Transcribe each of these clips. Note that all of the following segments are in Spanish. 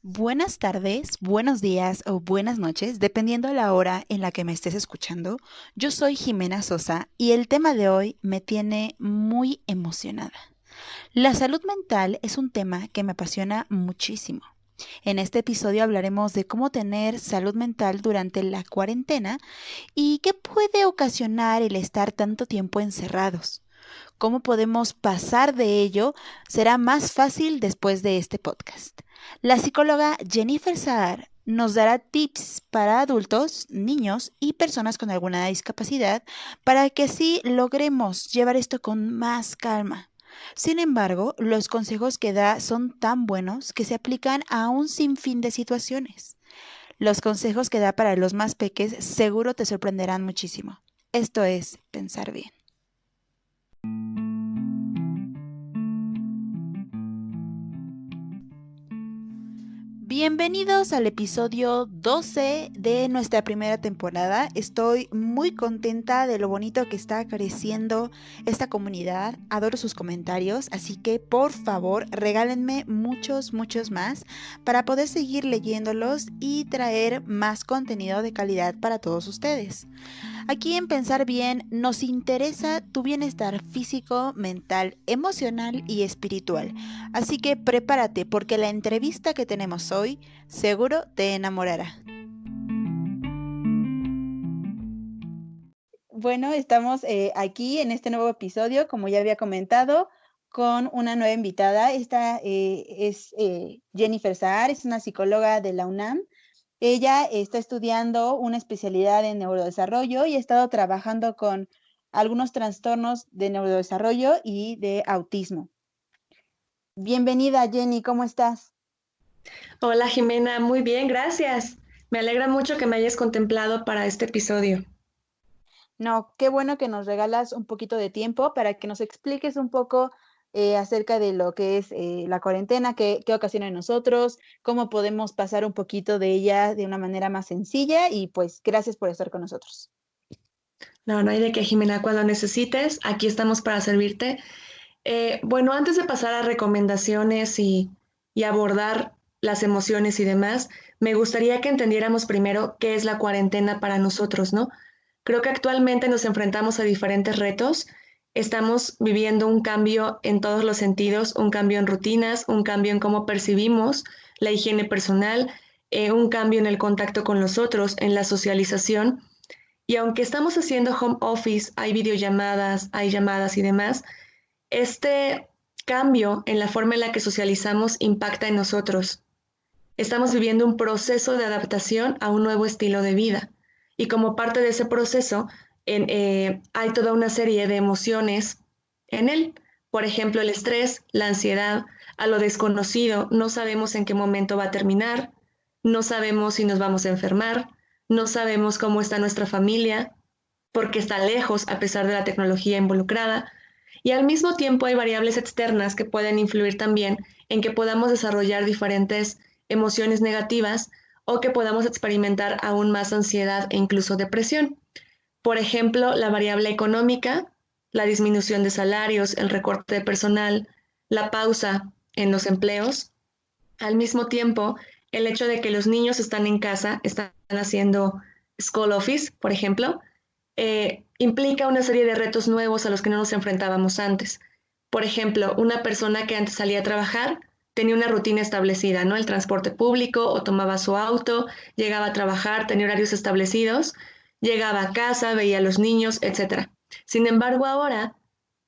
Buenas tardes, buenos días o buenas noches, dependiendo de la hora en la que me estés escuchando. Yo soy Jimena Sosa y el tema de hoy me tiene muy emocionada. La salud mental es un tema que me apasiona muchísimo. En este episodio hablaremos de cómo tener salud mental durante la cuarentena y qué puede ocasionar el estar tanto tiempo encerrados. ¿Cómo podemos pasar de ello? Será más fácil después de este podcast. La psicóloga Jennifer Saar nos dará tips para adultos, niños y personas con alguna discapacidad para que así logremos llevar esto con más calma. Sin embargo, los consejos que da son tan buenos que se aplican a un sinfín de situaciones. Los consejos que da para los más peques seguro te sorprenderán muchísimo. Esto es pensar bien. Bienvenidos al episodio 12 de nuestra primera temporada. Estoy muy contenta de lo bonito que está creciendo esta comunidad. Adoro sus comentarios, así que por favor regálenme muchos más para poder seguir leyéndolos y traer más contenido de calidad para todos ustedes. Aquí en Pensar Bien nos interesa tu bienestar físico, mental, emocional y espiritual. Así que prepárate porque la entrevista que tenemos hoy seguro te enamorará. Bueno, estamos aquí en este nuevo episodio, como ya había comentado, con una nueva invitada. Esta es Jennifer Saar, es una psicóloga de la UNAM. Ella está estudiando una especialidad en neurodesarrollo y ha estado trabajando con algunos trastornos de neurodesarrollo y de autismo. Bienvenida, Jenny, ¿cómo estás? Hola Jimena, muy bien, gracias. Me alegra mucho que me hayas contemplado para este episodio. No, qué bueno que nos regalas un poquito de tiempo para que nos expliques un poco acerca de lo que es la cuarentena, qué ocasiona en nosotros, cómo podemos pasar un poquito de ella de una manera más sencilla y pues gracias por estar con nosotros. No, no hay de qué, Jimena, cuando necesites, aquí estamos para servirte. Bueno, antes de pasar a recomendaciones y abordar las emociones y demás, me gustaría que entendiéramos primero qué es la cuarentena para nosotros, ¿no? Creo que actualmente nos enfrentamos a diferentes retos. Estamos viviendo un cambio en todos los sentidos, un cambio en rutinas, un cambio en cómo percibimos la higiene personal, un cambio en el contacto con los otros, en la socialización. Y aunque estamos haciendo home office, hay videollamadas, hay llamadas y demás, este cambio en la forma en la que socializamos impacta en nosotros. Estamos viviendo un proceso de adaptación a un nuevo estilo de vida. Y como parte de ese proceso, hay toda una serie de emociones en él. Por ejemplo, el estrés, la ansiedad, a lo desconocido, no sabemos en qué momento va a terminar, no sabemos si nos vamos a enfermar, no sabemos cómo está nuestra familia, porque está lejos a pesar de la tecnología involucrada. Y al mismo tiempo hay variables externas que pueden influir también en que podamos desarrollar diferentes emociones negativas o que podamos experimentar aún más ansiedad e incluso depresión. Por ejemplo, la variable económica, la disminución de salarios, el recorte de personal, la pausa en los empleos. Al mismo tiempo, el hecho de que los niños están en casa, están haciendo school office, por ejemplo, implica una serie de retos nuevos a los que no nos enfrentábamos antes. Por ejemplo, una persona que antes salía a trabajar tenía una rutina establecida, ¿no? El transporte público o tomaba su auto, llegaba a trabajar, tenía horarios establecidos, llegaba a casa, veía a los niños, etcétera. Sin embargo, ahora,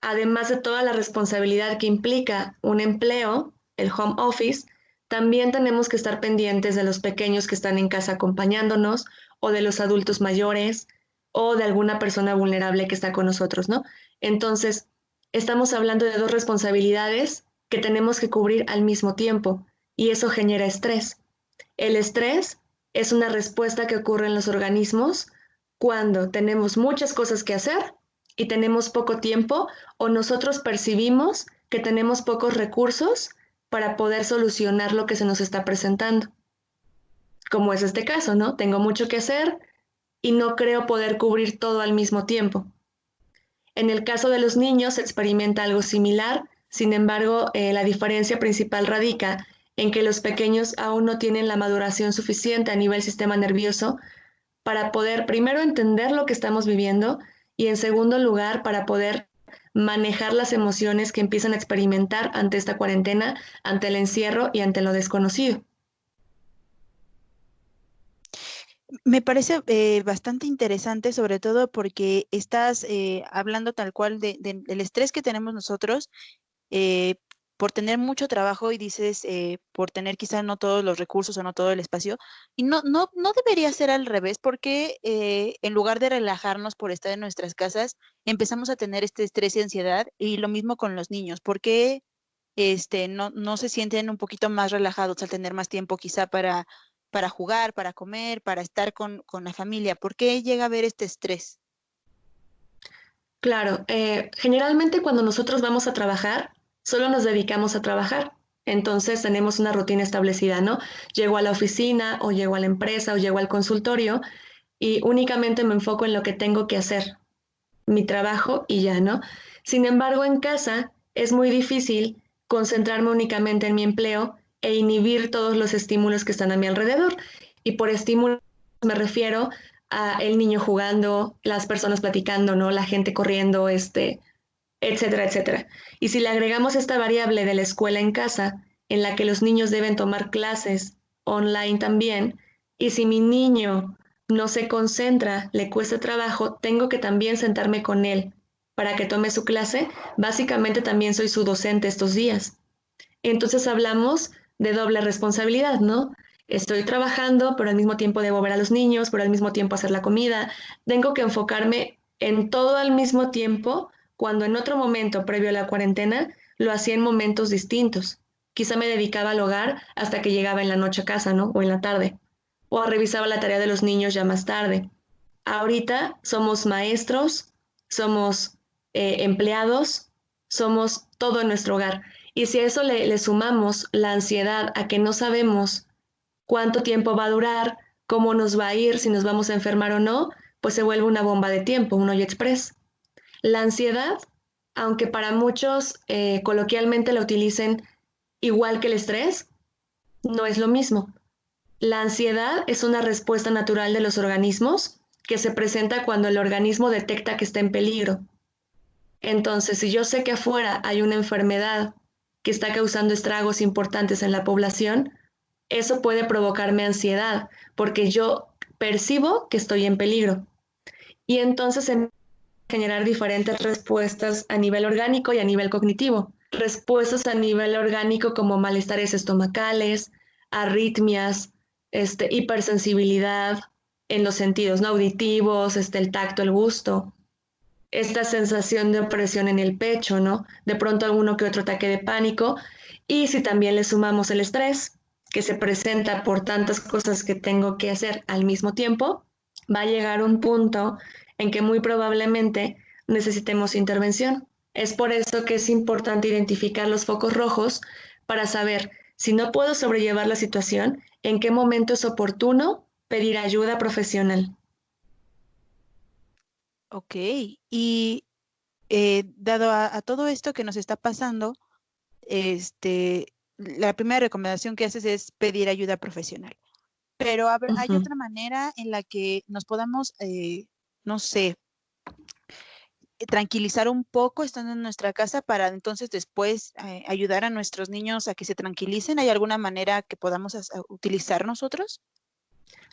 además de toda la responsabilidad que implica un empleo, el home office, también tenemos que estar pendientes de los pequeños que están en casa acompañándonos o de los adultos mayores o de alguna persona vulnerable que está con nosotros, ¿no? Entonces, estamos hablando de dos responsabilidades que tenemos que cubrir al mismo tiempo y eso genera estrés. El estrés es una respuesta que ocurre en los organismos cuando tenemos muchas cosas que hacer y tenemos poco tiempo o nosotros percibimos que tenemos pocos recursos para poder solucionar lo que se nos está presentando. Como es este caso, ¿no? Tengo mucho que hacer y no creo poder cubrir todo al mismo tiempo. En el caso de los niños se experimenta algo similar, sin embargo, la diferencia principal radica en que los pequeños aún no tienen la maduración suficiente a nivel sistema nervioso para poder primero entender lo que estamos viviendo y en segundo lugar para poder manejar las emociones que empiezan a experimentar ante esta cuarentena, ante el encierro y ante lo desconocido. Me parece bastante interesante, sobre todo porque estás hablando tal cual del estrés que tenemos nosotros eh, por tener mucho trabajo y dices por tener quizá no todos los recursos o no todo el espacio. Y no debería ser al revés, porque en lugar de relajarnos por estar en nuestras casas, empezamos a tener este estrés y ansiedad, y lo mismo con los niños. ¿Por qué no se sienten un poquito más relajados al tener más tiempo quizá para jugar, para comer, para estar con la familia? ¿Por qué llega a haber este estrés? Claro, generalmente cuando nosotros vamos a trabajar, solo nos dedicamos a trabajar. Entonces tenemos una rutina establecida, ¿no? Llego a la oficina o llego a la empresa o llego al consultorio y únicamente me enfoco en lo que tengo que hacer, mi trabajo y ya, ¿no? Sin embargo, en casa es muy difícil concentrarme únicamente en mi empleo e inhibir todos los estímulos que están a mi alrededor. Y por estímulos me refiero a el niño jugando, las personas platicando, ¿no? La gente corriendo, etcétera, etcétera. Y si le agregamos esta variable de la escuela en casa, en la que los niños deben tomar clases online también, y si mi niño no se concentra, le cuesta trabajo, tengo que también sentarme con él para que tome su clase, básicamente también soy su docente estos días. Entonces hablamos de doble responsabilidad, ¿no? Estoy trabajando, pero al mismo tiempo debo ver a los niños, pero al mismo tiempo hacer la comida. Tengo que enfocarme en todo al mismo tiempo, cuando en otro momento previo a la cuarentena lo hacía en momentos distintos. Quizá me dedicaba al hogar hasta que llegaba en la noche a casa, ¿no? O en la tarde. O revisaba la tarea de los niños ya más tarde. Ahorita somos maestros, somos empleados, somos todo en nuestro hogar. Y si a eso le sumamos la ansiedad a que no sabemos cuánto tiempo va a durar, cómo nos va a ir, si nos vamos a enfermar o no, pues se vuelve una bomba de tiempo, un hoyo express. La ansiedad, aunque para muchos coloquialmente la utilicen igual que el estrés, no es lo mismo. La ansiedad es una respuesta natural de los organismos que se presenta cuando el organismo detecta que está en peligro. Entonces, si yo sé que afuera hay una enfermedad que está causando estragos importantes en la población, eso puede provocarme ansiedad porque yo percibo que estoy en peligro. Y entonces se generar diferentes respuestas a nivel orgánico y a nivel cognitivo. Respuestas a nivel orgánico como malestares estomacales, arritmias, hipersensibilidad en los sentidos no auditivos, el tacto, el gusto, esta sensación de opresión en el pecho, ¿no? De pronto alguno que otro ataque de pánico. Y si también le sumamos el estrés, que se presenta por tantas cosas que tengo que hacer al mismo tiempo, va a llegar un punto en que muy probablemente necesitemos intervención. Es por eso que es importante identificar los focos rojos para saber si no puedo sobrellevar la situación, en qué momento es oportuno pedir ayuda profesional. Ok, y dado a todo esto que nos está pasando, la primera recomendación que haces es pedir ayuda profesional. Pero hay Ujú. otra manera en la que nos podamos, no sé, tranquilizar un poco estando en nuestra casa para entonces después ayudar a nuestros niños a que se tranquilicen. ¿Hay alguna manera que podamos utilizar nosotros?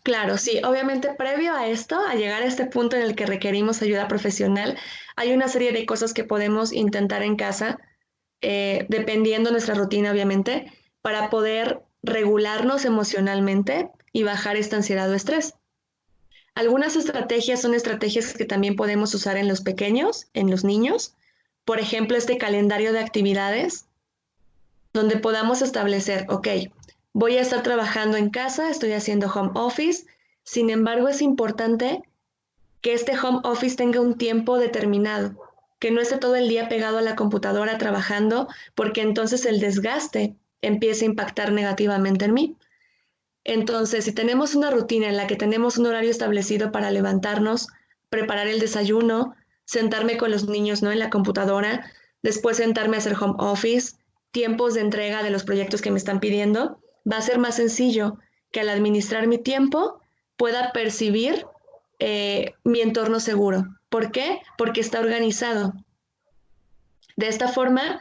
Claro, sí, obviamente previo a esto, a llegar a este punto en el que requerimos ayuda profesional, hay una serie de cosas que podemos intentar en casa, dependiendo nuestra rutina, obviamente, para poder regularnos emocionalmente y bajar esta ansiedad o estrés. Algunas estrategias son estrategias que también podemos usar en los pequeños, en los niños. Por ejemplo, este calendario de actividades donde podamos establecer, ok, voy a estar trabajando en casa, estoy haciendo home office, sin embargo es importante que este home office tenga un tiempo determinado, que no esté todo el día pegado a la computadora trabajando, porque entonces el desgaste empieza a impactar negativamente en mí. Entonces, si tenemos una rutina en la que tenemos un horario establecido para levantarnos, preparar el desayuno, sentarme con los niños, ¿no? En la computadora, después sentarme a hacer home office, tiempos de entrega de los proyectos que me están pidiendo, va a ser más sencillo que al administrar mi tiempo pueda percibir mi entorno seguro. ¿Por qué? Porque está organizado. De esta forma,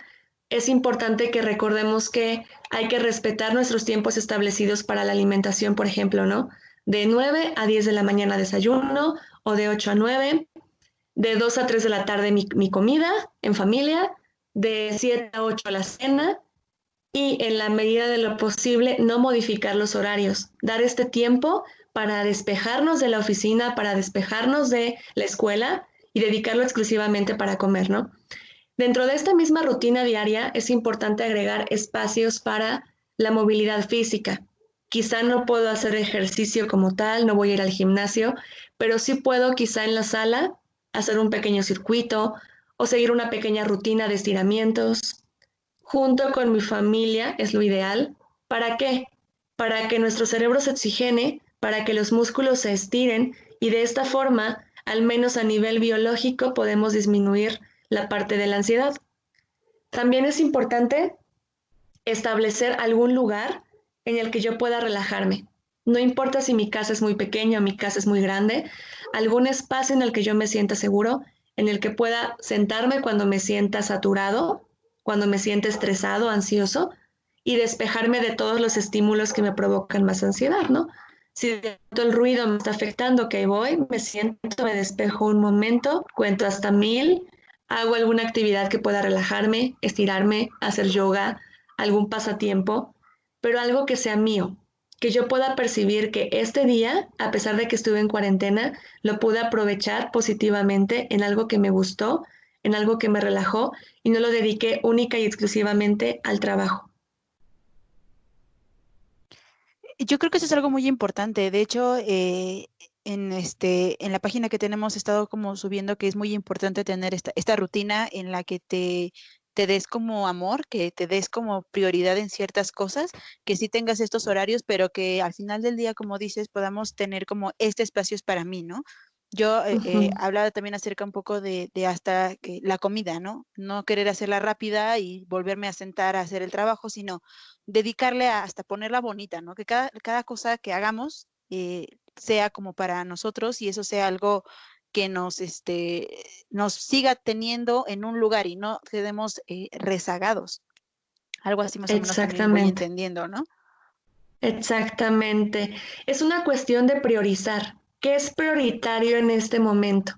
es importante que recordemos que hay que respetar nuestros tiempos establecidos para la alimentación, por ejemplo, ¿no? De 9 a 10 de la mañana desayuno o de 8 a 9, de 2 a 3 de la tarde mi comida en familia, de 7 a 8 la cena y en la medida de lo posible no modificar los horarios, dar este tiempo para despejarnos de la oficina, para despejarnos de la escuela y dedicarlo exclusivamente para comer, ¿no? Dentro de esta misma rutina diaria es importante agregar espacios para la movilidad física. Quizá no puedo hacer ejercicio como tal, no voy a ir al gimnasio, pero sí puedo quizá en la sala hacer un pequeño circuito o seguir una pequeña rutina de estiramientos. Junto con mi familia es lo ideal. ¿Para qué? Para que nuestro cerebro se oxigene, para que los músculos se estiren y de esta forma, al menos a nivel biológico, podemos disminuir la parte de la ansiedad. También es importante establecer algún lugar en el que yo pueda relajarme. No importa si mi casa es muy pequeña o mi casa es muy grande, algún espacio en el que yo me sienta seguro, en el que pueda sentarme cuando me sienta saturado, cuando me sienta estresado, ansioso, y despejarme de todos los estímulos que me provocan más ansiedad, ¿no? Si todo el ruido me está afectando, que voy, me siento, me despejo un momento, cuento hasta 1000, hago alguna actividad que pueda relajarme, estirarme, hacer yoga, algún pasatiempo, pero algo que sea mío, que yo pueda percibir que este día, a pesar de que estuve en cuarentena, lo pude aprovechar positivamente en algo que me gustó, en algo que me relajó y no lo dediqué única y exclusivamente al trabajo. Yo creo que eso es algo muy importante. De hecho, en la página que tenemos he estado como subiendo que es muy importante tener esta rutina en la que te des como amor, que te des como prioridad en ciertas cosas, que sí tengas estos horarios, pero que al final del día, como dices, podamos tener como este espacio es para mí, ¿no? Yo Ujú. hablaba también acerca un poco de hasta que la comida, ¿no? No querer hacerla rápida y volverme a sentar a hacer el trabajo, sino dedicarle a hasta ponerla bonita, ¿no? Que cada cosa que hagamos sea como para nosotros y eso sea algo que nos siga teniendo en un lugar y no quedemos rezagados. Algo así más o menos también voy Exactamente. entendiendo, ¿no? Exactamente. Es una cuestión de priorizar. ¿Qué es prioritario en este momento?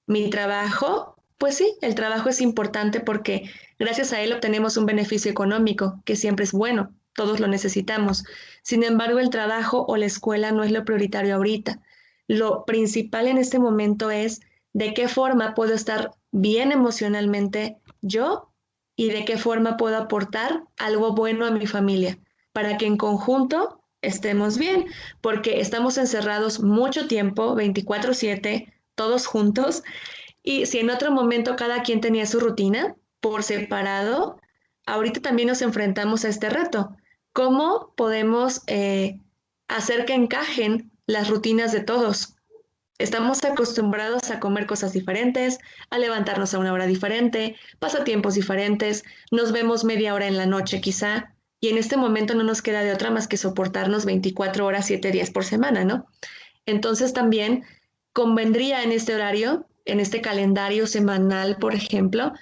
¿Mi trabajo? Pues sí, el trabajo es importante porque gracias a él obtenemos un beneficio económico, que siempre es bueno, todos lo necesitamos. Sin embargo, el trabajo o la escuela no es lo prioritario ahorita. Lo principal en este momento es de qué forma puedo estar bien emocionalmente yo y de qué forma puedo aportar algo bueno a mi familia para que en conjunto estemos bien, porque estamos encerrados mucho tiempo, 24/7, todos juntos, y si en otro momento cada quien tenía su rutina por separado, ahorita también nos enfrentamos a este reto. ¿Cómo podemos hacer que encajen las rutinas de todos? Estamos acostumbrados a comer cosas diferentes, a levantarnos a una hora diferente, pasatiempos diferentes, nos vemos media hora en la noche quizá, y en este momento no nos queda de otra más que soportarnos 24 horas, 7 días por semana, ¿no? Entonces también convendría en este horario, en este calendario semanal, por ejemplo,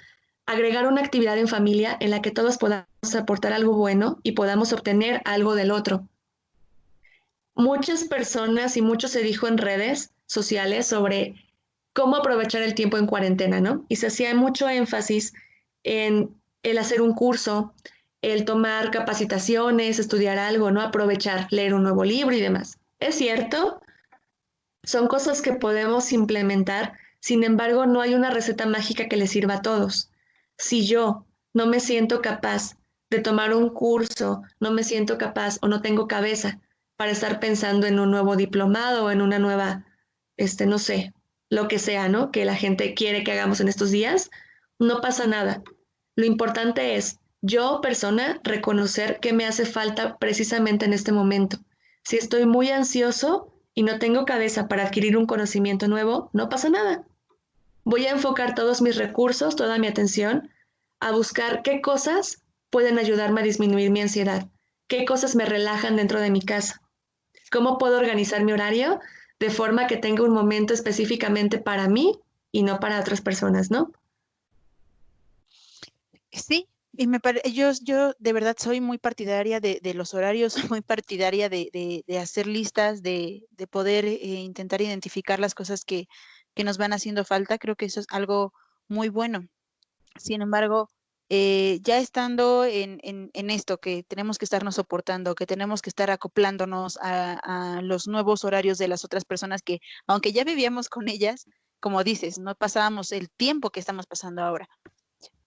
agregar una actividad en familia en la que todos podamos aportar algo bueno y podamos obtener algo del otro. Muchas personas y mucho se dijo en redes sociales sobre cómo aprovechar el tiempo en cuarentena, ¿no? Y se hacía mucho énfasis en el hacer un curso, el tomar capacitaciones, estudiar algo, ¿no? Aprovechar, leer un nuevo libro y demás. Es cierto, son cosas que podemos implementar, sin embargo, no hay una receta mágica que les sirva a todos. Si yo no me siento capaz de tomar un curso, no me siento capaz o no tengo cabeza para estar pensando en un nuevo diplomado o en una nueva, no sé, lo que sea, ¿no? Que la gente quiere que hagamos en estos días, no pasa nada. Lo importante es yo, persona, reconocer qué me hace falta precisamente en este momento. Si estoy muy ansioso, y no tengo cabeza para adquirir un conocimiento nuevo, no pasa nada. Voy a enfocar todos mis recursos, toda mi atención a buscar qué cosas pueden ayudarme a disminuir mi ansiedad? ¿Qué cosas me relajan dentro de mi casa? ¿Cómo puedo organizar mi horario de forma que tenga un momento específicamente para mí y no para otras personas, ¿no? Sí, y yo de verdad soy muy partidaria de los horarios, muy partidaria de hacer listas, de poder intentar identificar las cosas que nos van haciendo falta. Creo que eso es algo muy bueno. Sin embargo, ya estando en esto, que tenemos que estarnos soportando, que tenemos que estar acoplándonos a los nuevos horarios de las otras personas que, aunque ya vivíamos con ellas, como dices, no pasábamos el tiempo que estamos pasando ahora.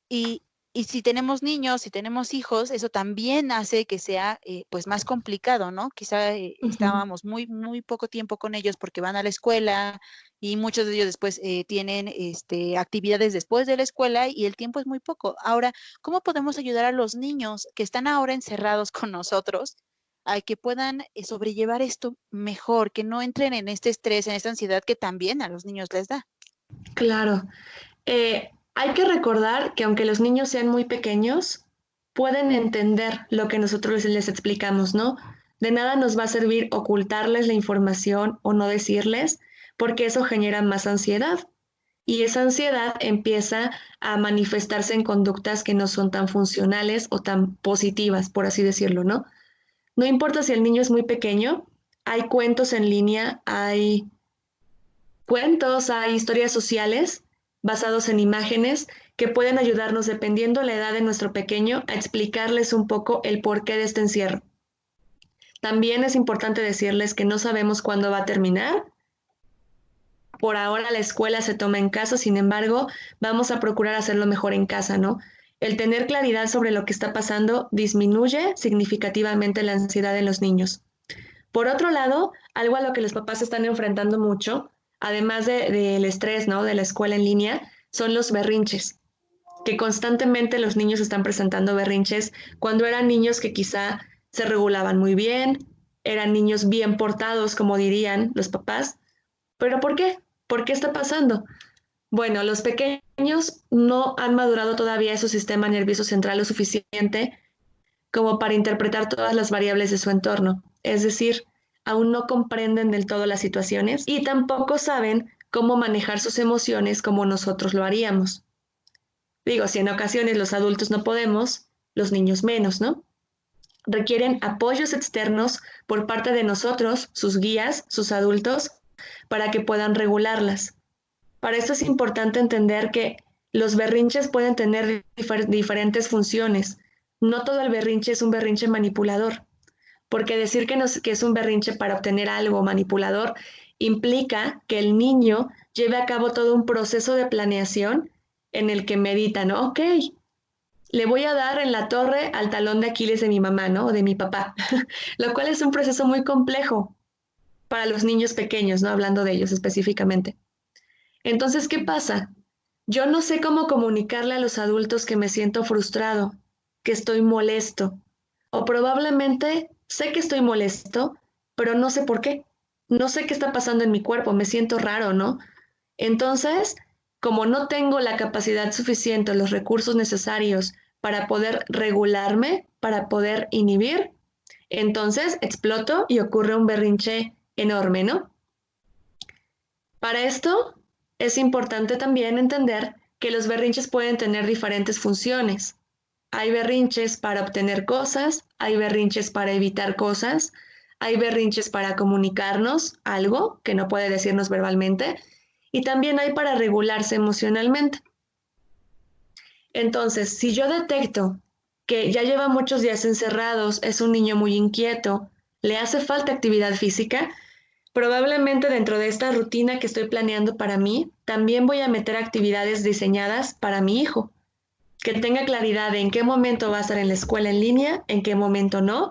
Y, y si tenemos niños, si tenemos hijos, eso también hace que sea pues más complicado, ¿no? Quizá Ujú. estábamos muy poco tiempo con ellos porque van a la escuela y muchos de ellos después tienen actividades después de la escuela y el tiempo es muy poco. Ahora, ¿cómo podemos ayudar a los niños que están ahora encerrados con nosotros a que puedan sobrellevar esto mejor, que no entren en este estrés, en esta ansiedad que también a los niños les da? Claro. Hay que recordar que aunque los niños sean muy pequeños, pueden entender lo que nosotros les explicamos, ¿no? De nada nos va a servir ocultarles la información o no decirles, porque eso genera más ansiedad. Y esa ansiedad empieza a manifestarse en conductas que no son tan funcionales o tan positivas, por así decirlo, ¿no? No importa si el niño es muy pequeño, hay cuentos en línea, hay cuentos, hay historias sociales basados en imágenes que pueden ayudarnos, dependiendo la edad de nuestro pequeño, a explicarles un poco el porqué de este encierro. También es importante decirles que no sabemos cuándo va a terminar. Por ahora la escuela se toma en casa, sin embargo, vamos a procurar hacerlo mejor en casa, ¿no? El tener claridad sobre lo que está pasando disminuye significativamente la ansiedad en los niños. Por otro lado, algo a lo que los papás están enfrentando mucho, además del estrés, ¿no? De la escuela en línea, son los berrinches, que constantemente los niños están presentando berrinches cuando eran niños que quizá se regulaban muy bien, eran niños bien portados, como dirían los papás. ¿Pero por qué? ¿Por qué está pasando? Bueno, los pequeños no han madurado todavía su sistema nervioso central lo suficiente como para interpretar todas las variables de su entorno. Es decir, aún no comprenden del todo las situaciones y tampoco saben cómo manejar sus emociones como nosotros lo haríamos. Digo, si en ocasiones los adultos no podemos, los niños menos, ¿no? Requieren apoyos externos por parte de nosotros, sus guías, sus adultos, para que puedan regularlas. Para esto es importante entender que los berrinches pueden tener diferentes funciones. No todo el berrinche es un berrinche manipulador, porque decir que es un berrinche para obtener algo manipulador implica que el niño lleve a cabo todo un proceso de planeación en el que medita, ¿no? Ok, le voy a dar en la torre al talón de Aquiles de mi mamá, ¿no? O de mi papá, lo cual es un proceso muy complejo para los niños pequeños, ¿no? Hablando de ellos específicamente. Entonces, ¿qué pasa? Yo no sé cómo comunicarle a los adultos que me siento frustrado, que estoy molesto, o probablemente sé que estoy molesto, pero no sé por qué. No sé qué está pasando en mi cuerpo, me siento raro, ¿no? Entonces, como no tengo la capacidad suficiente, los recursos necesarios para poder regularme, para poder inhibir, entonces exploto y ocurre un berrinche enorme, ¿no? Para esto es importante también entender que los berrinches pueden tener diferentes funciones. Hay berrinches para obtener cosas, hay berrinches para evitar cosas, hay berrinches para comunicarnos algo que no puede decirnos verbalmente y también hay para regularse emocionalmente. Entonces, si yo detecto que ya lleva muchos días encerrados, es un niño muy inquieto, le hace falta actividad física, probablemente dentro de esta rutina que estoy planeando para mí, también voy a meter actividades diseñadas para mi hijo, que tenga claridad de en qué momento va a estar en la escuela en línea, en qué momento no,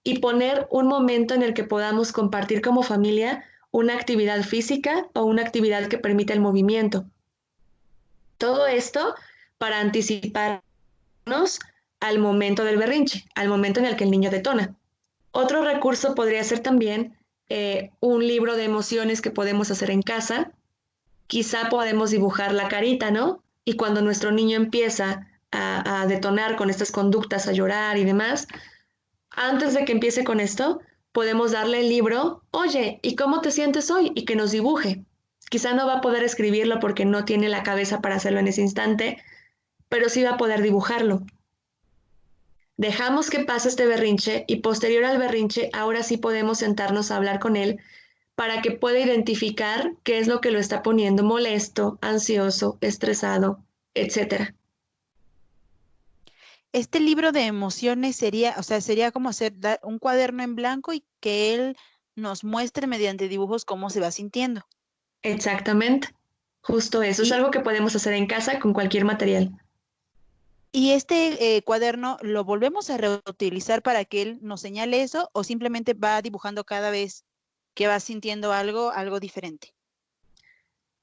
y poner un momento en el que podamos compartir como familia una actividad física o una actividad que permita el movimiento. Todo esto para anticiparnos al momento del berrinche, al momento en el que el niño detona. Otro recurso podría ser también un libro de emociones que podemos hacer en casa. Quizá podemos dibujar la carita, ¿no? Y cuando nuestro niño empieza a detonar con estas conductas, a llorar y demás, antes de que empiece con esto, podemos darle el libro, oye, ¿y cómo te sientes hoy? Y que nos dibuje. Quizá no va a poder escribirlo porque no tiene la cabeza para hacerlo en ese instante, pero sí va a poder dibujarlo. Dejamos que pase este berrinche y posterior al berrinche, ahora sí podemos sentarnos a hablar con él para que pueda identificar qué es lo que lo está poniendo molesto, ansioso, estresado, etcétera. Este libro de emociones sería, o sea, sería como un cuaderno en blanco y que él nos muestre mediante dibujos cómo se va sintiendo. Exactamente. Justo eso. Es Y, algo que podemos hacer en casa con cualquier material. y este cuaderno lo volvemos a reutilizar para que él nos señale eso o simplemente va dibujando cada vez que va sintiendo algo, algo diferente.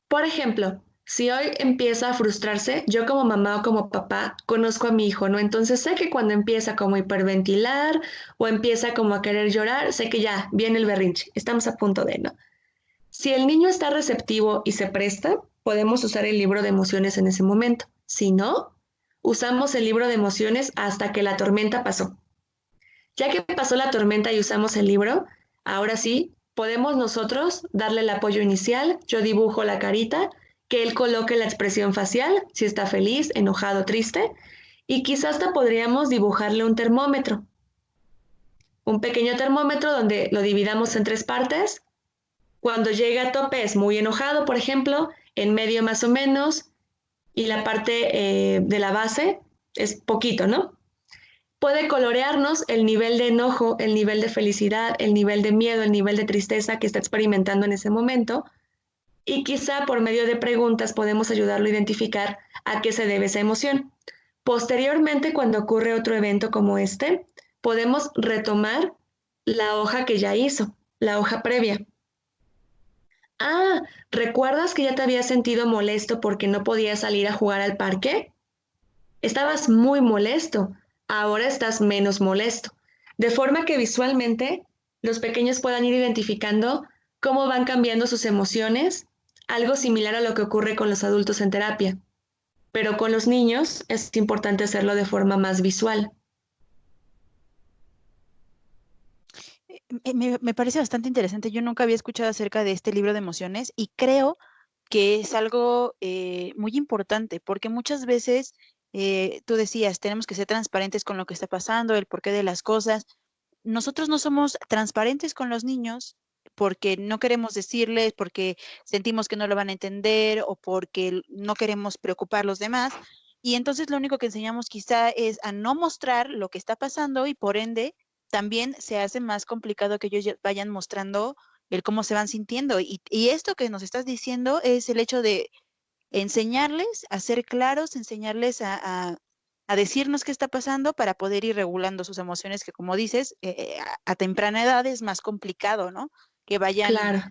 Por ejemplo, si hoy empieza a frustrarse, yo como mamá o como papá conozco a mi hijo, ¿no? Entonces sé que cuando empieza como a hiperventilar o empieza como a querer llorar, sé que ya viene el berrinche, estamos a punto de, ¿no? Si el niño está receptivo y se presta, podemos usar el libro de emociones en ese momento. Si no, usamos el libro de emociones hasta que la tormenta pasó. Ya que pasó la tormenta y usamos el libro, ahora sí, podemos nosotros darle el apoyo inicial. Yo dibujo la carita, que él coloque la expresión facial, si está feliz, enojado, triste, y quizás hasta podríamos dibujarle un termómetro. Un pequeño termómetro donde lo dividamos en tres partes. Cuando llega a tope es muy enojado, por ejemplo, en medio más o menos, y la parte de la base es poquito, ¿no? Puede colorearnos el nivel de enojo, el nivel de felicidad, el nivel de miedo, el nivel de tristeza que está experimentando en ese momento. Y quizá por medio de preguntas podemos ayudarlo a identificar a qué se debe esa emoción. Posteriormente, cuando ocurre otro evento como este, podemos retomar la hoja que ya hizo, la hoja previa. Ah, ¿recuerdas que ya te habías sentido molesto porque no podías salir a jugar al parque? Estabas muy molesto, ahora estás menos molesto, de forma que visualmente los pequeños puedan ir identificando cómo van cambiando sus emociones, algo similar a lo que ocurre con los adultos en terapia, pero con los niños es importante hacerlo de forma más visual. Me parece bastante interesante. Yo nunca había escuchado acerca de este libro de emociones y creo que es algo muy importante porque muchas veces tú decías, tenemos que ser transparentes con lo que está pasando, el porqué de las cosas. Nosotros no somos transparentes con los niños porque no queremos decirles, porque sentimos que no lo van a entender o porque no queremos preocupar a los demás. Y entonces lo único que enseñamos quizá es a no mostrar lo que está pasando y por ende también se hace más complicado que ellos vayan mostrando el cómo se van sintiendo. Y esto que nos estás diciendo es el hecho de enseñarles a ser claros, enseñarles a decirnos qué está pasando para poder ir regulando sus emociones, que como dices, a temprana edad es más complicado, ¿no? Que vayan Claro.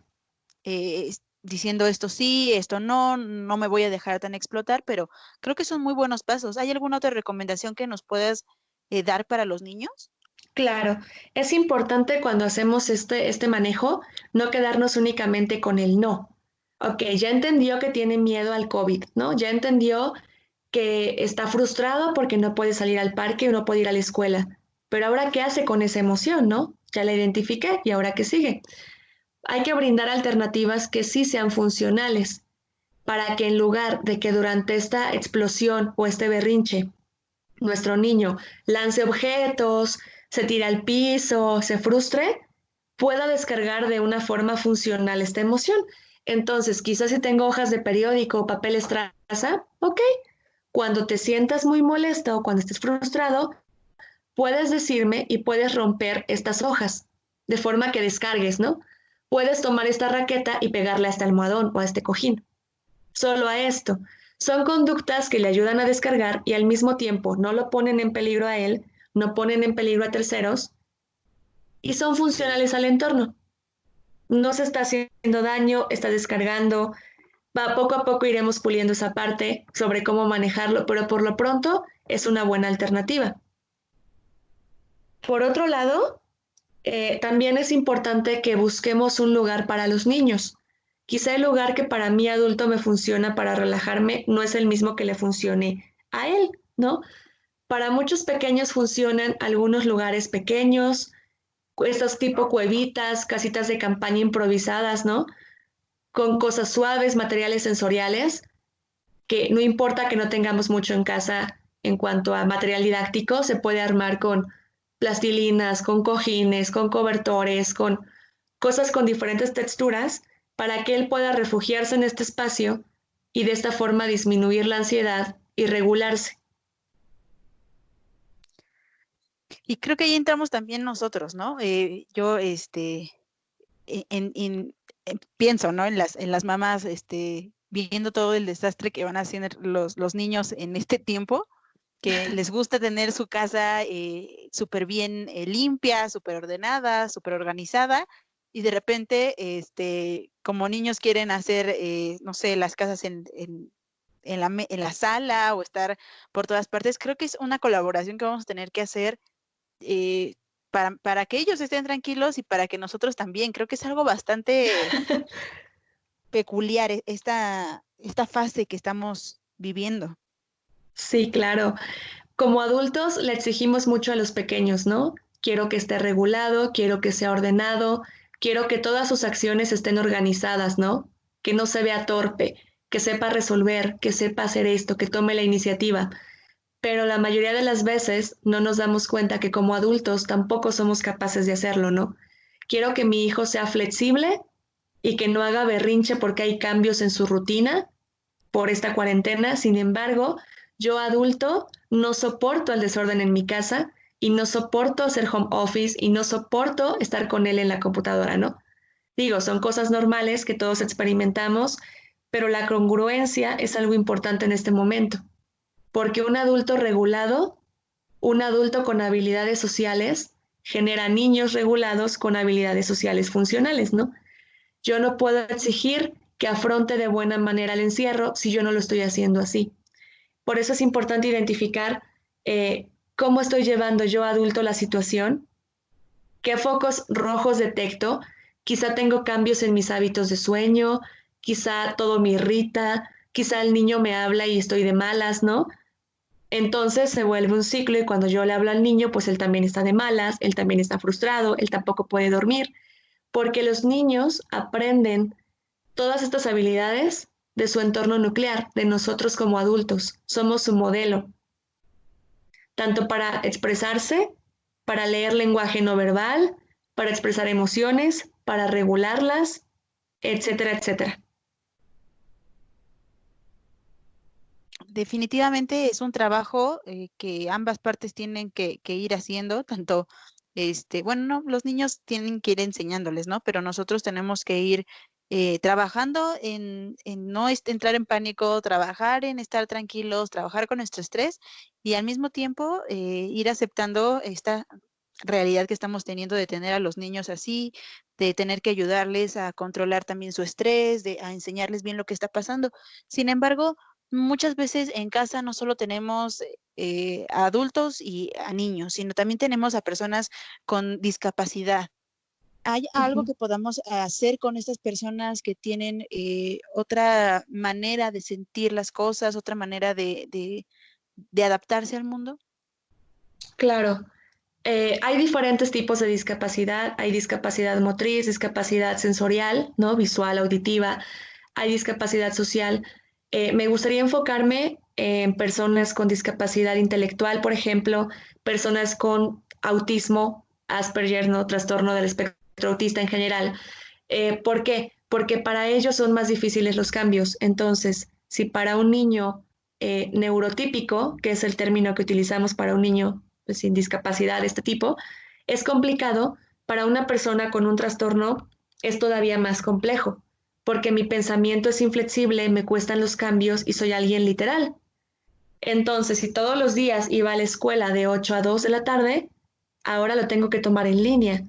diciendo esto sí, esto no, no me voy a dejar tan explotar, pero creo que son muy buenos pasos. ¿Hay alguna otra recomendación que nos puedas dar para los niños? Claro, es importante cuando hacemos este manejo no quedarnos únicamente con el no. Ok, ya entendió que tiene miedo al COVID, ¿no? Ya entendió que está frustrado porque no puede salir al parque o no puede ir a la escuela. Pero ahora, ¿qué hace con esa emoción, no? Ya la identifiqué y ahora, ¿qué sigue? Hay que brindar alternativas que sí sean funcionales para que en lugar de que durante esta explosión o este berrinche nuestro niño lance objetos, se tire al piso, se frustre, pueda descargar de una forma funcional esta emoción. Entonces, quizás si tengo hojas de periódico o papel estraza, ok, cuando te sientas muy molesto o cuando estés frustrado, puedes decirme y puedes romper estas hojas de forma que descargues, ¿no? Puedes tomar esta raqueta y pegarle a este almohadón o a este cojín. Solo a esto. Son conductas que le ayudan a descargar y al mismo tiempo no lo ponen en peligro a él, no ponen en peligro a terceros y son funcionales al entorno. No se está haciendo daño, está descargando. Va, poco a poco iremos puliendo esa parte sobre cómo manejarlo, pero por lo pronto es una buena alternativa. Por otro lado, también es importante que busquemos un lugar para los niños. Quizá el lugar que para mí adulto me funciona para relajarme no es el mismo que le funcione a él, ¿no? Para muchos pequeños funcionan algunos lugares pequeños, estos tipo cuevitas, casitas de campaña improvisadas, ¿no? Con cosas suaves, materiales sensoriales, que no importa que no tengamos mucho en casa en cuanto a material didáctico, se puede armar con plastilinas, con cojines, con cobertores, con cosas con diferentes texturas, para que él pueda refugiarse en este espacio y de esta forma disminuir la ansiedad y regularse. Y creo que ahí entramos también nosotros, ¿no? Yo, pienso, ¿no? En las mamás, viendo todo el desastre que van haciendo los niños en este tiempo, que les gusta tener su casa súper bien limpia, súper ordenada, súper organizada, y de repente, como niños quieren hacer, no sé, las casas en la sala o estar por todas partes. Creo que es una colaboración que vamos a tener que hacer eh, para que ellos estén tranquilos y para que nosotros también. Creo que es algo bastante peculiar esta fase que estamos viviendo. Sí, claro. Como adultos le exigimos mucho a los pequeños, ¿no? Quiero que esté regulado, quiero que sea ordenado, quiero que todas sus acciones estén organizadas, ¿no? Que no se vea torpe, que sepa resolver, que sepa hacer esto, que tome la iniciativa. Pero la mayoría de las veces no nos damos cuenta que como adultos tampoco somos capaces de hacerlo, ¿no? Quiero que mi hijo sea flexible y que no haga berrinche porque hay cambios en su rutina por esta cuarentena. Sin embargo, yo adulto no soporto el desorden en mi casa y no soporto hacer home office y no soporto estar con él en la computadora, ¿no? Digo, son cosas normales que todos experimentamos, pero la congruencia es algo importante en este momento, porque un adulto regulado, un adulto con habilidades sociales, genera niños regulados con habilidades sociales funcionales, ¿no? Yo no puedo exigir que afronte de buena manera el encierro si yo no lo estoy haciendo así. Por eso es importante identificar cómo estoy llevando yo adulto la situación, qué focos rojos detecto, quizá tengo cambios en mis hábitos de sueño, quizá todo me irrita, quizá el niño me habla y estoy de malas, ¿no? Entonces se vuelve un ciclo y cuando yo le hablo al niño, pues él también está de malas, él también está frustrado, él tampoco puede dormir, porque los niños aprenden todas estas habilidades de su entorno nuclear, de nosotros como adultos. Somos su modelo, tanto para expresarse, para leer lenguaje no verbal, para expresar emociones, para regularlas, etcétera, etcétera. Definitivamente es un trabajo que ambas partes tienen que ir haciendo, tanto, bueno, no, los niños tienen que ir enseñándoles, ¿no? Pero nosotros tenemos que ir trabajando en no entrar en pánico, trabajar en estar tranquilos, trabajar con nuestro estrés y al mismo tiempo ir aceptando esta realidad que estamos teniendo de tener a los niños así, de tener que ayudarles a controlar también su estrés, a enseñarles bien lo que está pasando. Sin embargo, muchas veces en casa no solo tenemos a adultos y a niños, sino también tenemos a personas con discapacidad. ¿Hay algo Uh-huh. que podamos hacer con estas personas que tienen otra manera de sentir las cosas, otra manera de adaptarse al mundo? Claro, hay diferentes tipos de discapacidad. Hay discapacidad motriz, discapacidad sensorial, ¿no? Visual, auditiva. Hay discapacidad social. Me gustaría enfocarme en personas con discapacidad intelectual, por ejemplo, personas con autismo, Asperger, ¿no? Trastorno del espectro autista en general. ¿Por qué? Porque para ellos son más difíciles los cambios. Entonces, si para un niño neurotípico, que es el término que utilizamos para un niño pues, sin discapacidad de este tipo, es complicado, para una persona con un trastorno es todavía más complejo, porque mi pensamiento es inflexible, me cuestan los cambios y soy alguien literal. Entonces, si todos los días iba a la escuela de 8 a 2 de la tarde, ahora lo tengo que tomar en línea.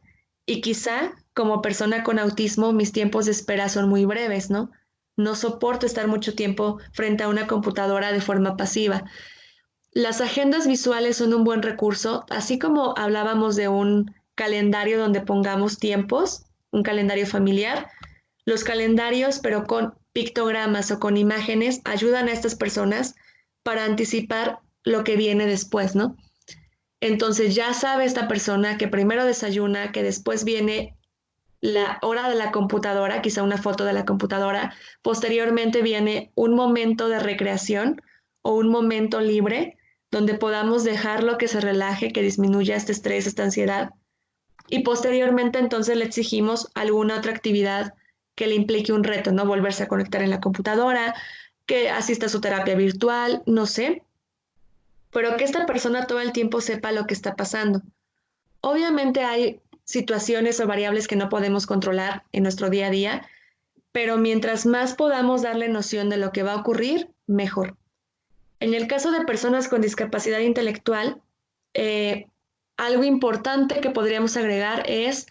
Y quizá como persona con autismo mis tiempos de espera son muy breves, ¿no? No soporto estar mucho tiempo frente a una computadora de forma pasiva. Las agendas visuales son un buen recurso, así como hablábamos de un calendario donde pongamos tiempos, un calendario familiar. Los calendarios, pero con pictogramas o con imágenes, ayudan a estas personas para anticipar lo que viene después, ¿no? Entonces ya sabe esta persona que primero desayuna, que después viene la hora de la computadora, quizá una foto de la computadora, posteriormente viene un momento de recreación o un momento libre donde podamos dejarlo que se relaje, que disminuya este estrés, esta ansiedad, y posteriormente entonces le exigimos alguna otra actividad que le implique un reto, ¿no? Volverse a conectar en la computadora, que asista a su terapia virtual, no sé, pero que esta persona todo el tiempo sepa lo que está pasando. Obviamente hay situaciones o variables que no podemos controlar en nuestro día a día, pero mientras más podamos darle noción de lo que va a ocurrir, mejor. En el caso de personas con discapacidad intelectual, eh, algo importante que podríamos agregar es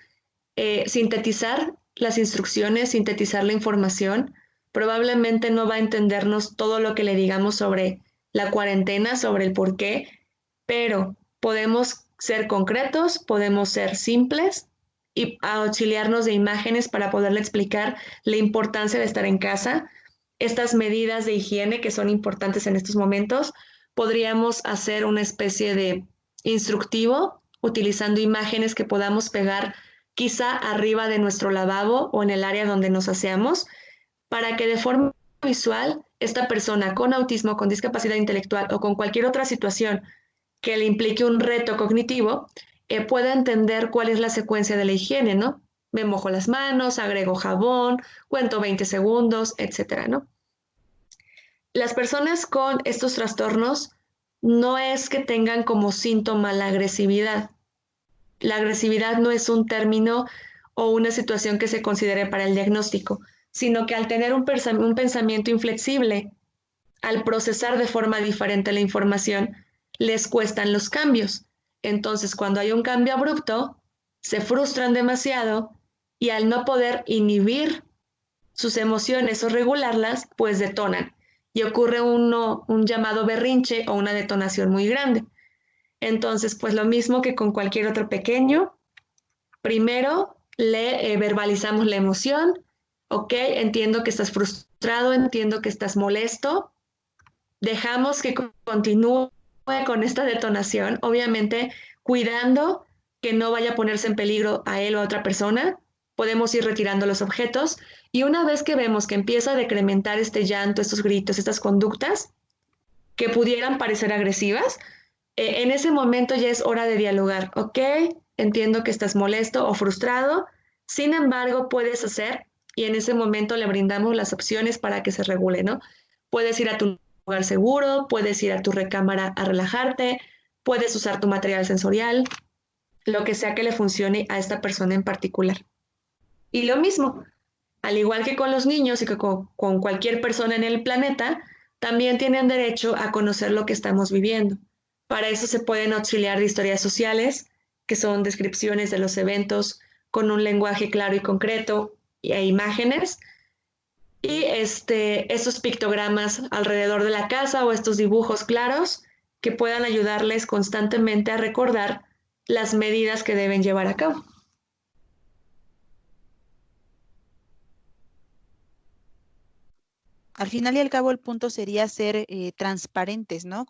sintetizar las instrucciones, sintetizar la información. Probablemente no va a entendernos todo lo que le digamos sobre la cuarentena, sobre el por qué, pero podemos ser concretos, podemos ser simples y auxiliarnos de imágenes para poderle explicar la importancia de estar en casa, estas medidas de higiene que son importantes en estos momentos. Podríamos hacer una especie de instructivo utilizando imágenes que podamos pegar quizá arriba de nuestro lavabo o en el área donde nos aseamos, para que de forma visual esta persona con autismo, con discapacidad intelectual o con cualquier otra situación que le implique un reto cognitivo, pueda entender cuál es la secuencia de la higiene, ¿no? Me mojo las manos, agrego jabón, cuento 20 segundos, etcétera, ¿no? Las personas con estos trastornos no es que tengan como síntoma la agresividad. La agresividad no es un término o una situación que se considere para el diagnóstico, sino que al tener un pensamiento inflexible, al procesar de forma diferente la información, les cuestan los cambios. Entonces, cuando hay un cambio abrupto, se frustran demasiado y al no poder inhibir sus emociones o regularlas, pues detonan y ocurre un llamado berrinche o una detonación muy grande. Entonces, pues lo mismo que con cualquier otro pequeño, primero le verbalizamos la emoción. Ok, entiendo que estás frustrado, entiendo que estás molesto, dejamos que continúe con esta detonación, obviamente cuidando que no vaya a ponerse en peligro a él o a otra persona. Podemos ir retirando los objetos y una vez que vemos que empieza a decrementar este llanto, estos gritos, estas conductas que pudieran parecer agresivas, en ese momento ya es hora de dialogar. Ok, entiendo que estás molesto o frustrado, sin embargo puedes hacer, y en ese momento le brindamos las opciones para que se regule, ¿no? Puedes ir a tu lugar seguro, puedes ir a tu recámara a relajarte, puedes usar tu material sensorial, lo que sea que le funcione a esta persona en particular. Y lo mismo, al igual que con los niños y que con cualquier persona en el planeta, también tienen derecho a conocer lo que estamos viviendo. Para eso se pueden auxiliar de historias sociales, que son descripciones de los eventos con un lenguaje claro y concreto e imágenes, y estos pictogramas alrededor de la casa o estos dibujos claros que puedan ayudarles constantemente a recordar las medidas que deben llevar a cabo. Al final y al cabo, el punto sería ser transparentes, ¿no?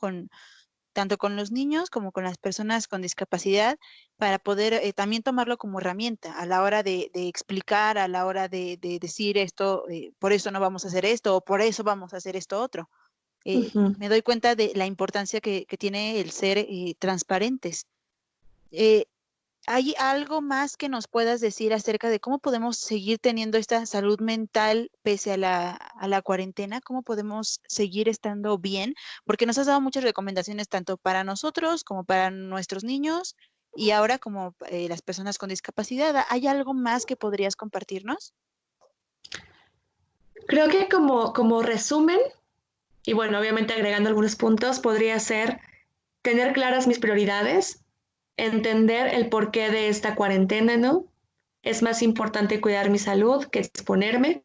Tanto con los niños como con las personas con discapacidad, para poder también tomarlo como herramienta a la hora de explicar, a la hora de decir esto, por eso no vamos a hacer esto o por eso vamos a hacer esto otro. Me doy cuenta de la importancia que tiene el ser transparentes. Eh, ¿Hay algo más que nos puedas decir acerca de cómo podemos seguir teniendo esta salud mental pese a la cuarentena? ¿Cómo podemos seguir estando bien? Porque nos has dado muchas recomendaciones tanto para nosotros como para nuestros niños y ahora como las personas con discapacidad. ¿Hay algo más que podrías compartirnos? Creo que como resumen, y bueno, obviamente agregando algunos puntos, podría ser tener claras mis prioridades, entender el porqué de esta cuarentena, ¿no? Es más importante cuidar mi salud que exponerme.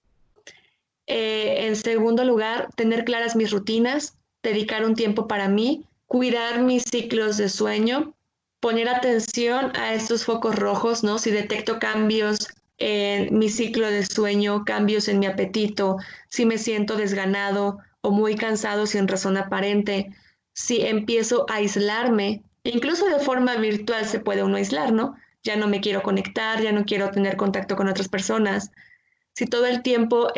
En segundo lugar, tener claras mis rutinas, dedicar un tiempo para mí, cuidar mis ciclos de sueño, poner atención a estos focos rojos, ¿no? Si detecto cambios en mi ciclo de sueño, cambios en mi apetito, si me siento desganado o muy cansado sin razón aparente, si empiezo a aislarme, incluso de forma virtual se puede uno aislar, ¿no? Ya no me quiero conectar, ya no quiero tener contacto con otras personas. Si todo el tiempo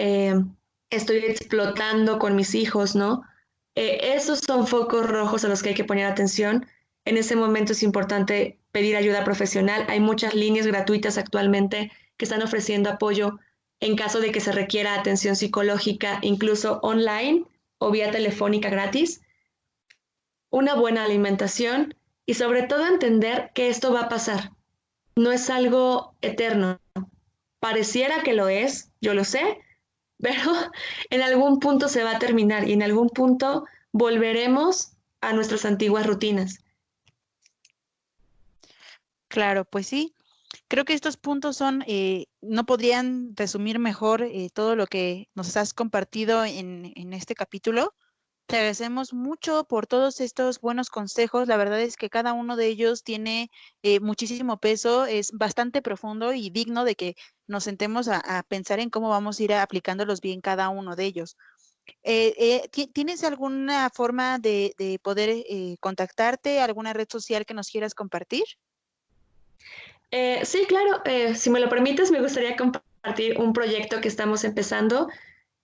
estoy explotando con mis hijos, ¿no? Esos son focos rojos a los que hay que poner atención. En ese momento es importante pedir ayuda profesional. Hay muchas líneas gratuitas actualmente que están ofreciendo apoyo en caso de que se requiera atención psicológica, incluso online o vía telefónica gratis. Una buena alimentación y sobre todo entender que esto va a pasar. No es algo eterno. Pareciera que lo es, yo lo sé, pero en algún punto se va a terminar y en algún punto volveremos a nuestras antiguas rutinas. Claro, pues sí. Creo que estos puntos son, no podrían resumir mejor todo lo que nos has compartido en este capítulo. Te agradecemos mucho por todos estos buenos consejos. La verdad es que cada uno de ellos tiene muchísimo peso, es bastante profundo y digno de que nos sentemos a pensar en cómo vamos a ir aplicándolos bien cada uno de ellos. ¿Tienes alguna forma de poder contactarte, alguna red social que nos quieras compartir? Sí, claro, si me lo permites, me gustaría compartir un proyecto que estamos empezando.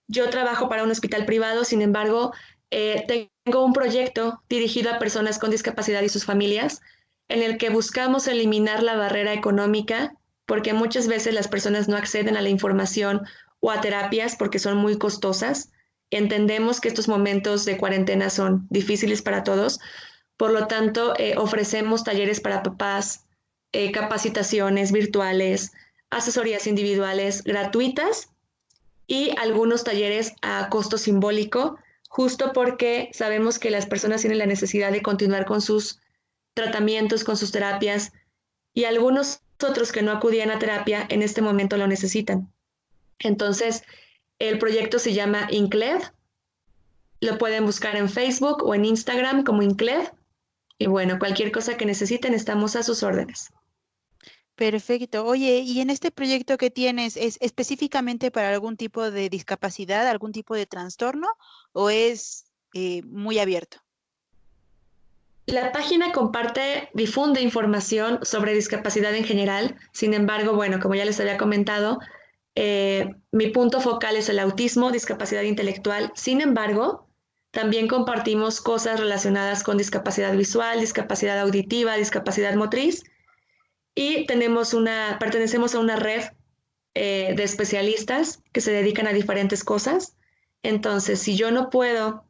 Yo trabajo para un hospital privado, sin embargo, tengo un proyecto dirigido a personas con discapacidad y sus familias, en el que buscamos eliminar la barrera económica, porque muchas veces las personas no acceden a la información o a terapias porque son muy costosas. Entendemos que estos momentos de cuarentena son difíciles para todos, por lo tanto, ofrecemos talleres para papás, capacitaciones virtuales, asesorías individuales gratuitas y algunos talleres a costo simbólico, justo porque sabemos que las personas tienen la necesidad de continuar con sus tratamientos, con sus terapias, y algunos otros que no acudían a terapia en este momento lo necesitan. Entonces, el proyecto se llama INCLED, lo pueden buscar en Facebook o en Instagram como INCLED, y bueno, cualquier cosa que necesiten, estamos a sus órdenes. Perfecto. Oye, ¿y en este proyecto que tienes es específicamente para algún tipo de discapacidad, algún tipo de trastorno o es muy abierto? La página comparte, difunde información sobre discapacidad en general. Sin embargo, bueno, como ya les había comentado, mi punto focal es el autismo, discapacidad intelectual. Sin embargo, también compartimos cosas relacionadas con discapacidad visual, discapacidad auditiva, discapacidad motriz y pertenecemos a una red de especialistas que se dedican a diferentes cosas. Entonces, si yo no puedo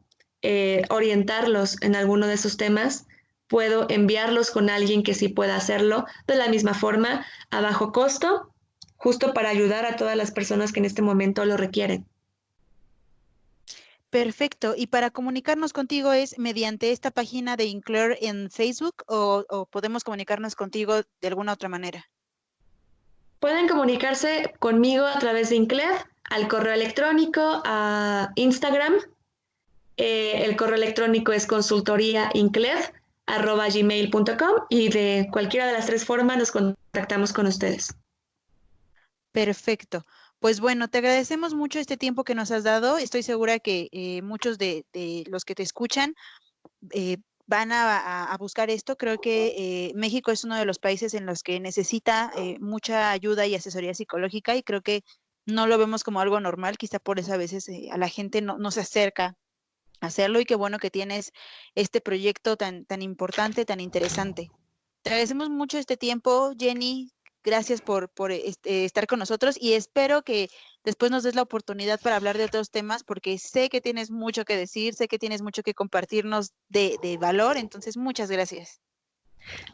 orientarlos en alguno de esos temas, puedo enviarlos con alguien que sí pueda hacerlo de la misma forma, a bajo costo, justo para ayudar a todas las personas que en este momento lo requieren. Perfecto. ¿Y para comunicarnos contigo es mediante esta página de Inclure en Facebook o podemos comunicarnos contigo de alguna otra manera? Pueden comunicarse conmigo a través de INCLED, al correo electrónico, a Instagram. El correo electrónico es consultoriaincled@gmail.com y de cualquiera de las tres formas nos contactamos con ustedes. Perfecto. Pues bueno, te agradecemos mucho este tiempo que nos has dado. Estoy segura que muchos de los que te escuchan van a buscar esto. Creo que México es uno de los países en los que necesita mucha ayuda y asesoría psicológica y creo que no lo vemos como algo normal. Quizá por eso a veces a la gente no se acerca a hacerlo y qué bueno que tienes este proyecto tan importante, tan interesante. Te agradecemos mucho este tiempo, Jenny. Gracias por estar con nosotros y espero que después nos des la oportunidad para hablar de otros temas porque sé que tienes mucho que decir, sé que tienes mucho que compartirnos de valor, entonces muchas gracias.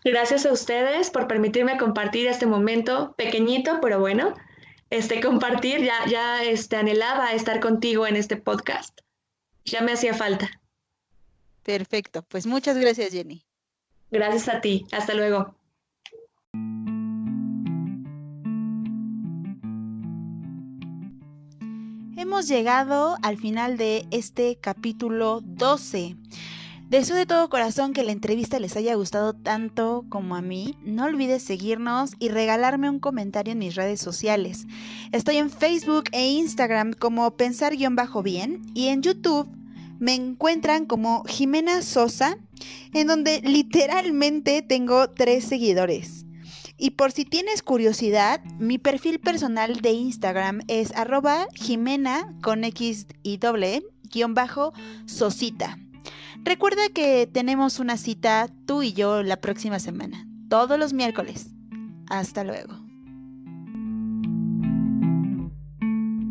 Gracias a ustedes por permitirme compartir este momento pequeñito, pero bueno, compartir, anhelaba estar contigo en este podcast. Ya me hacía falta. Perfecto, pues muchas gracias, Jenny. Gracias a ti. Hasta luego. Hemos llegado al final de este capítulo 12. Deseo de todo corazón que la entrevista les haya gustado tanto como a mí. No olvides seguirnos y regalarme un comentario en mis redes sociales. Estoy en Facebook e Instagram como pensar-bien y en YouTube Me encuentran como Jimena Sosa, en donde literalmente tengo 3 seguidores. Y por si tienes curiosidad, mi perfil personal de Instagram es @Jimena con X y doble _Sosita. Recuerda que tenemos una cita tú y yo la próxima semana, todos los miércoles. Hasta luego.